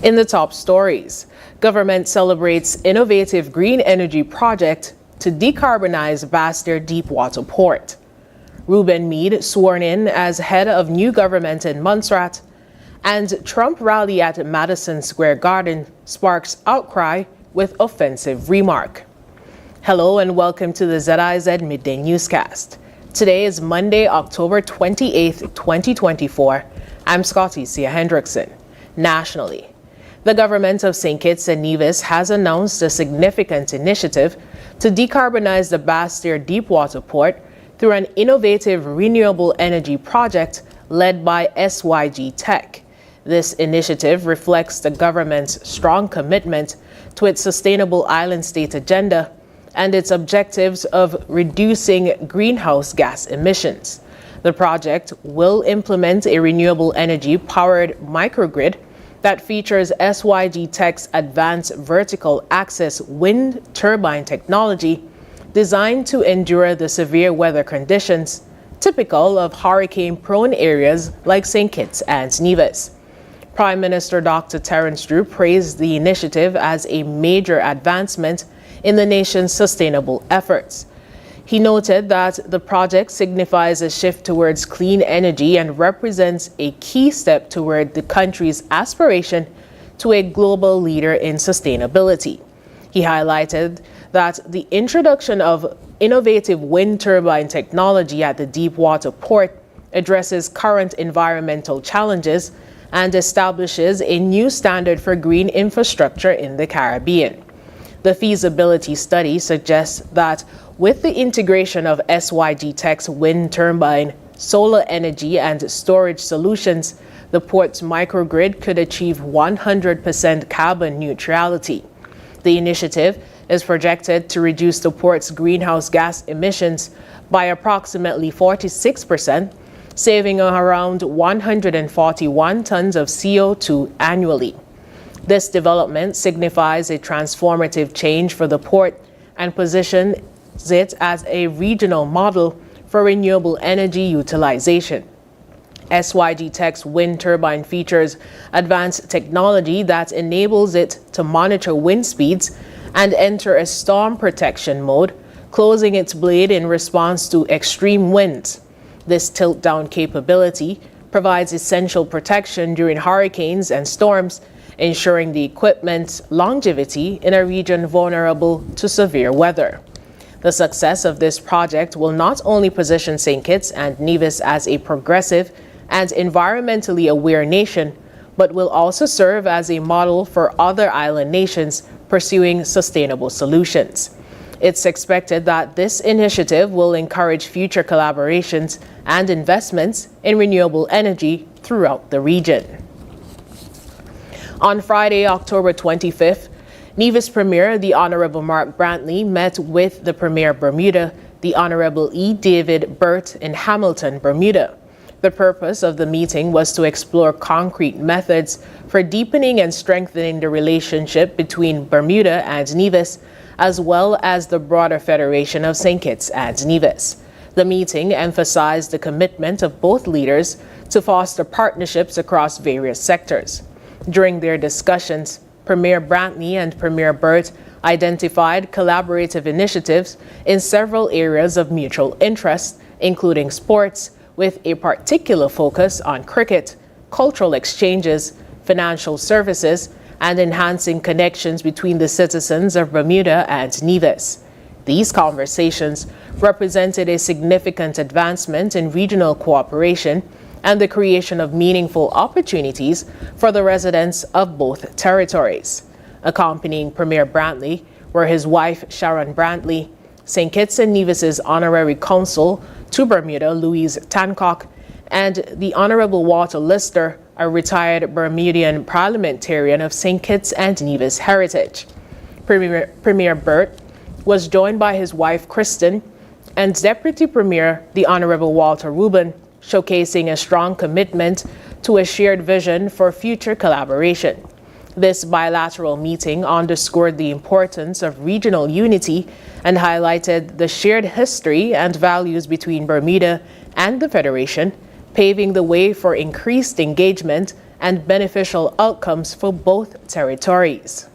In the top stories, government celebrates innovative green energy project to decarbonize Bastyr Deepwater Port. Reuben Meade sworn in as head of new government in Montserrat, and Trump rally at Madison Square Garden sparks outcry with offensive remark. Hello and welcome to the ZIZ Midday Newscast. Today is Monday, October 28th, 2024. I'm Scotty Sia Hendrickson. Nationally, the government of St. Kitts and Nevis has announced a significant initiative to decarbonize the Bastyr Deepwater Port through an innovative renewable energy project led by SYG Tech. This initiative reflects the government's strong commitment to its sustainable island state agenda and its objectives of reducing greenhouse gas emissions. The project will implement a renewable energy-powered microgrid that features SYG Tech's advanced vertical axis wind turbine technology designed to endure the severe weather conditions typical of hurricane-prone areas like St. Kitts and Nevis. Prime Minister Dr. Terence Drew praised the initiative as a major advancement in the nation's sustainable efforts. He noted that the project signifies a shift towards clean energy and represents a key step toward the country's aspiration to a global leader in sustainability. He highlighted that the introduction of innovative wind turbine technology at the Deepwater Port addresses current environmental challenges and establishes a new standard for green infrastructure in the Caribbean. The feasibility study suggests that with the integration of SYG Tech's wind turbine, solar energy, and storage solutions, the port's microgrid could achieve 100% carbon neutrality. The initiative is projected to reduce the port's greenhouse gas emissions by approximately 46%, saving around 141 tons of CO2 annually. This development signifies a transformative change for the port and positions it as a regional model for renewable energy utilization. SYG Tech's wind turbine features advanced technology that enables it to monitor wind speeds and enter a storm protection mode, closing its blade in response to extreme winds. This tilt-down capability provides essential protection during hurricanes and storms, ensuring the equipment's longevity in a region vulnerable to severe weather. The success of this project will not only position St. Kitts and Nevis as a progressive and environmentally aware nation, but will also serve as a model for other island nations pursuing sustainable solutions. It's expected that this initiative will encourage future collaborations and investments in renewable energy throughout the region. On Friday, October 25th, Nevis Premier, the Honorable Mark Brantley, met with the Premier Bermuda, the Honorable E. David Burt, in Hamilton, Bermuda. The purpose of the meeting was to explore concrete methods for deepening and strengthening the relationship between Bermuda and Nevis, as well as the broader Federation of St. Kitts and Nevis. The meeting emphasized the commitment of both leaders to foster partnerships across various sectors. During their discussions, Premier Brantley and Premier Burt identified collaborative initiatives in several areas of mutual interest, including sports, with a particular focus on cricket, cultural exchanges, financial services, and enhancing connections between the citizens of Bermuda and Nevis. These conversations represented a significant advancement in regional cooperation and the creation of meaningful opportunities for the residents of both territories. Accompanying Premier Brantley were his wife Sharon Brantley, St. Kitts and Nevis's Honorary Consul to Bermuda, Louise Tancock, and the Honorable Walter Lister, a retired Bermudian parliamentarian of St. Kitts and Nevis heritage. Premier Burt was joined by his wife Kristen and Deputy Premier, the Honorable Walter Rubin, showcasing a strong commitment to a shared vision for future collaboration. This bilateral meeting underscored the importance of regional unity and highlighted the shared history and values between Bermuda and the Federation, paving the way for increased engagement and beneficial outcomes for both territories.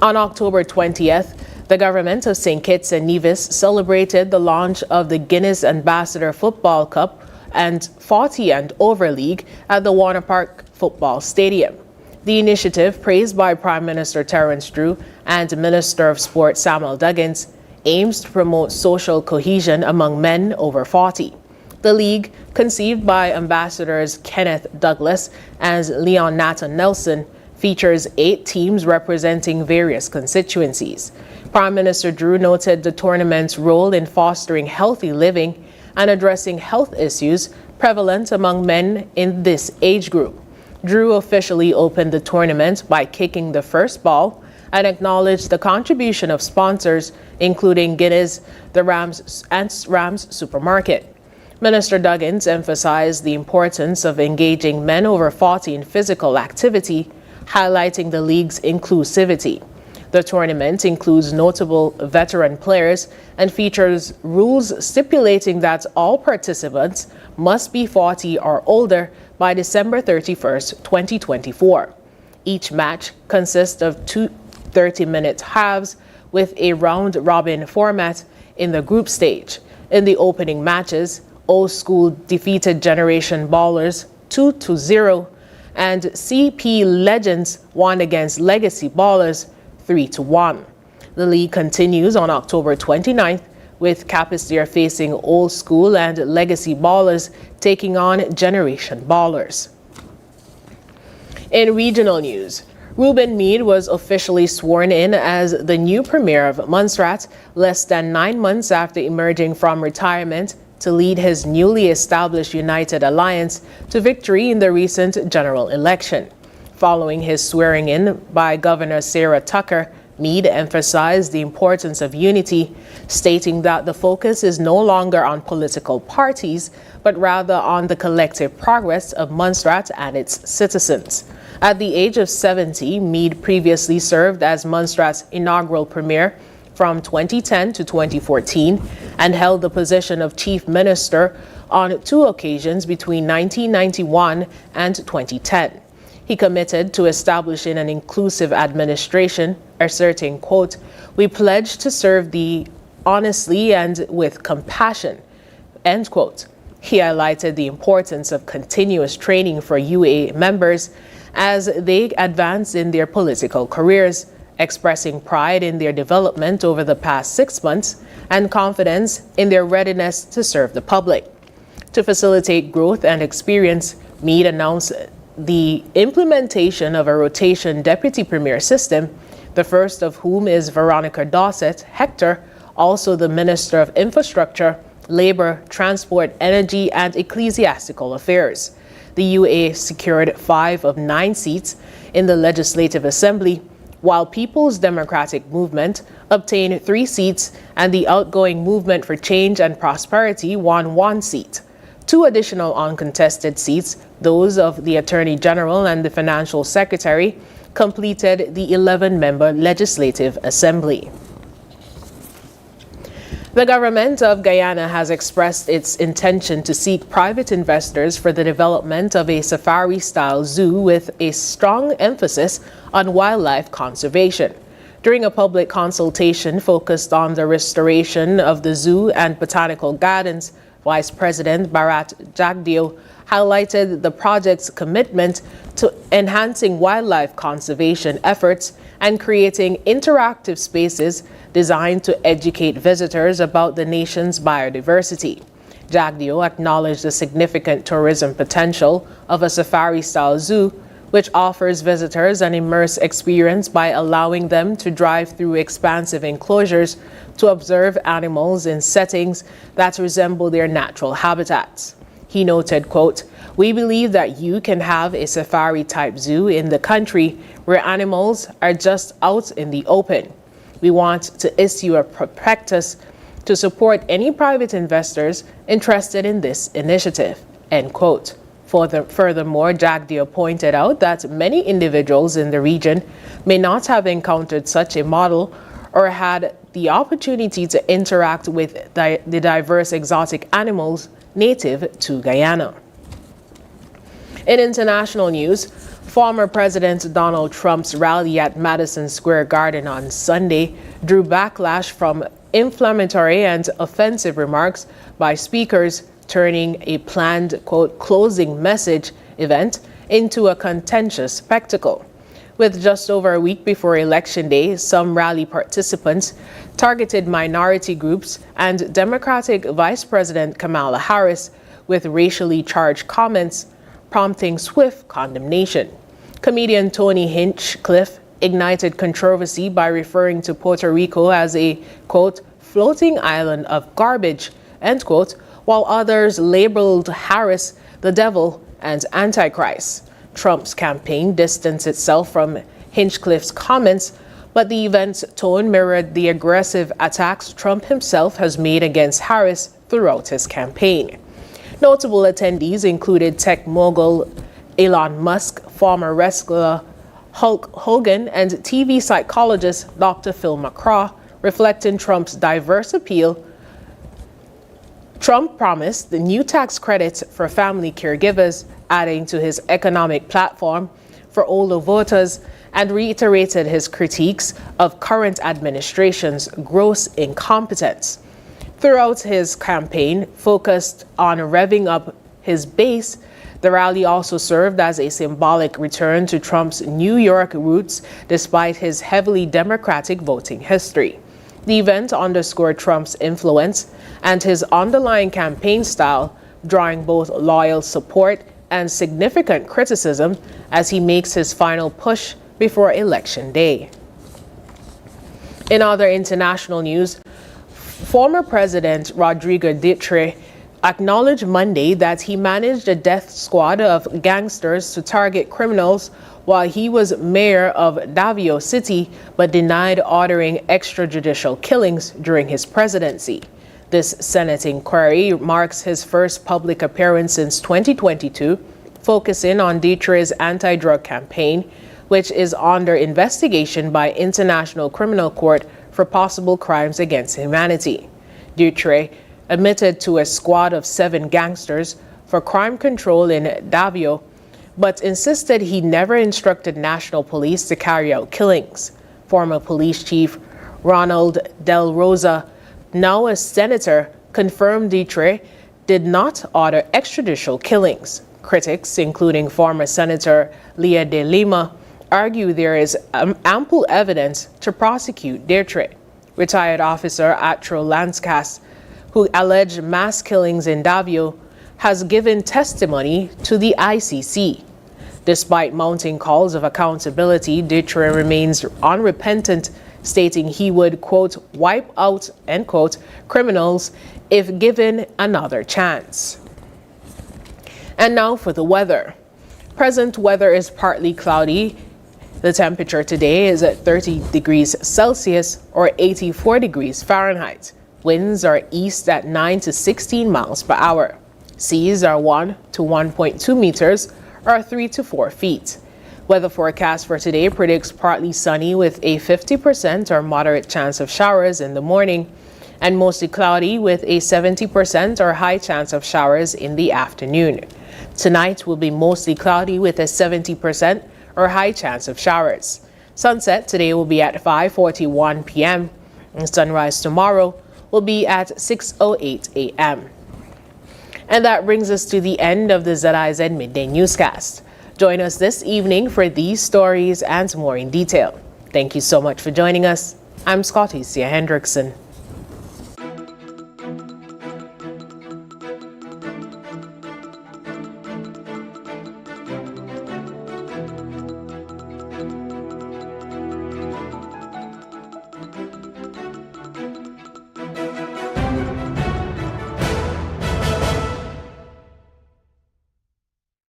On October 20th, the government of St. Kitts and Nevis celebrated the launch of the Guinness Ambassador Football Cup and 40 and Over League at the Warner Park Football Stadium. The initiative, praised by Prime Minister Terence Drew and Minister of Sport Samuel Duggins, aims to promote social cohesion among men over 40. The league, conceived by Ambassadors Kenneth Douglas and Leon Nathan Nelson, features 8 teams representing various constituencies. Prime Minister Drew noted the tournament's role in fostering healthy living and addressing health issues prevalent among men in this age group. Drew officially opened the tournament by kicking the first ball and acknowledged the contribution of sponsors, including Guinness, the Rams Supermarket. Minister Duggins emphasized the importance of engaging men over 40 in physical activity, highlighting the league's inclusivity. The tournament includes notable veteran players and features rules stipulating that all participants must be 40 or older by December 31st, 2024. Each match consists of 2 30-minute halves with a round-robin format in the group stage. In the opening matches, Old School defeated Generation Ballers 2-0, and CP Legends won against Legacy Ballers 3-1. The league continues on October 29th with Capisteer facing Old School and Legacy Ballers taking on Generation Ballers. In regional news, Reuben Meade was officially sworn in as the new Premier of Montserrat less than 9 months after emerging from retirement to lead his newly established United Alliance to victory in the recent general election. Following his swearing in by Governor Sarah Tucker, Meade emphasized the importance of unity, stating that the focus is no longer on political parties, but rather on the collective progress of Montserrat and its citizens. At the age of 70, Meade previously served as Montserrat's inaugural premier from 2010 to 2014 and held the position of chief minister on 2 occasions between 1991 and 2010. He committed to establishing an inclusive administration, asserting, quote, "We pledge to serve thee honestly and with compassion," end quote. He highlighted the importance of continuous training for UA members as they advance in their political careers, expressing pride in their development over the past 6 months and confidence in their readiness to serve the public. To facilitate growth and experience, Meade announced the implementation of a rotation deputy premier system, the first of whom is Veronica Dawsett Hector, also the Minister of Infrastructure, Labor, Transport, Energy, and Ecclesiastical Affairs. The UA secured 5 of 9 seats in the Legislative Assembly, while People's Democratic Movement obtained 3 seats and the outgoing Movement for Change and Prosperity won 1 seat. 2 additional uncontested seats, those of the Attorney General and the Financial Secretary, completed the 11-member Legislative Assembly. The government of Guyana has expressed its intention to seek private investors for the development of a safari-style zoo with a strong emphasis on wildlife conservation. During a public consultation focused on the restoration of the zoo and botanical gardens, Vice President Bharat Jagdeo highlighted the project's commitment to enhancing wildlife conservation efforts and creating interactive spaces designed to educate visitors about the nation's biodiversity. Jagdeo acknowledged the significant tourism potential of a safari-style zoo, which offers visitors an immersive experience by allowing them to drive through expansive enclosures to observe animals in settings that resemble their natural habitats. He noted, quote, "We believe that you can have a safari-type zoo in the country where animals are just out in the open. We want to issue a prospectus to support any private investors interested in this initiative," end quote. Furthermore, Jagdeo pointed out that many individuals in the region may not have encountered such a model or had the opportunity to interact with the diverse exotic animals native to Guyana. In international news, former President Donald Trump's rally at Madison Square Garden on Sunday drew backlash from inflammatory and offensive remarks by speakers, turning a planned, quote, closing message event into a contentious spectacle. With just over a week before Election Day, some rally participants targeted minority groups and Democratic Vice President Kamala Harris with racially charged comments, prompting swift condemnation. Comedian Tony Hinchcliffe ignited controversy by referring to Puerto Rico as a, quote, floating island of garbage, end quote, while others labeled Harris the devil and Antichrist. Trump's campaign distanced itself from Hinchcliffe's comments, but the event's tone mirrored the aggressive attacks Trump himself has made against Harris throughout his campaign. Notable attendees included tech mogul Elon Musk, former wrestler Hulk Hogan, and TV psychologist Dr. Phil McCraw, reflecting Trump's diverse appeal. Trump promised the new tax credits for family caregivers, adding to his economic platform for older voters, and reiterated his critiques of current administration's gross incompetence. Throughout his campaign, focused on revving up his base, the rally also served as a symbolic return to Trump's New York roots despite his heavily Democratic voting history. The event underscored Trump's influence and his underlying campaign style, drawing both loyal support and significant criticism as he makes his final push before Election Day. In other international news, former President Rodrigo Duterte acknowledged Monday that he managed a death squad of gangsters to target criminals while he was mayor of Davao City, but denied ordering extrajudicial killings during his presidency. This Senate inquiry marks his first public appearance since 2022, focusing on Duterte's anti-drug campaign, which is under investigation by International Criminal Court for possible crimes against humanity. Duterte admitted to a squad of 7 gangsters for crime control in Davao, but insisted he never instructed national police to carry out killings. Former police chief Ronald Del Rosa, now a senator, confirmed Duterte did not order extrajudicial killings. Critics, including former Senator Leah de Lima, argue there is ample evidence to prosecute Duterte. Retired officer Atro Lanscast, who alleged mass killings in Davao, has given testimony to the ICC. Despite mounting calls of accountability, Duterte remains unrepentant, stating he would, quote, wipe out, end quote, criminals if given another chance. And now for the weather. Present weather is partly cloudy. The temperature today is at 30 degrees Celsius or 84 degrees Fahrenheit. Winds are east at 9 to 16 miles per hour. Seas are 1 to 1.2 meters or 3 to 4 feet. Weather forecast for today predicts partly sunny with a 50% or moderate chance of showers in the morning, and mostly cloudy with a 70% or high chance of showers in the afternoon. Tonight will be mostly cloudy with a 70% or high chance of showers. Sunset today will be at 5:41 p.m. and sunrise tomorrow will be at 6:08 a.m. And that brings us to the end of the ZIZ Midday Newscast. Join us this evening for these stories and more in detail. Thank you so much for joining us. I'm Scotty Sia Hendrickson.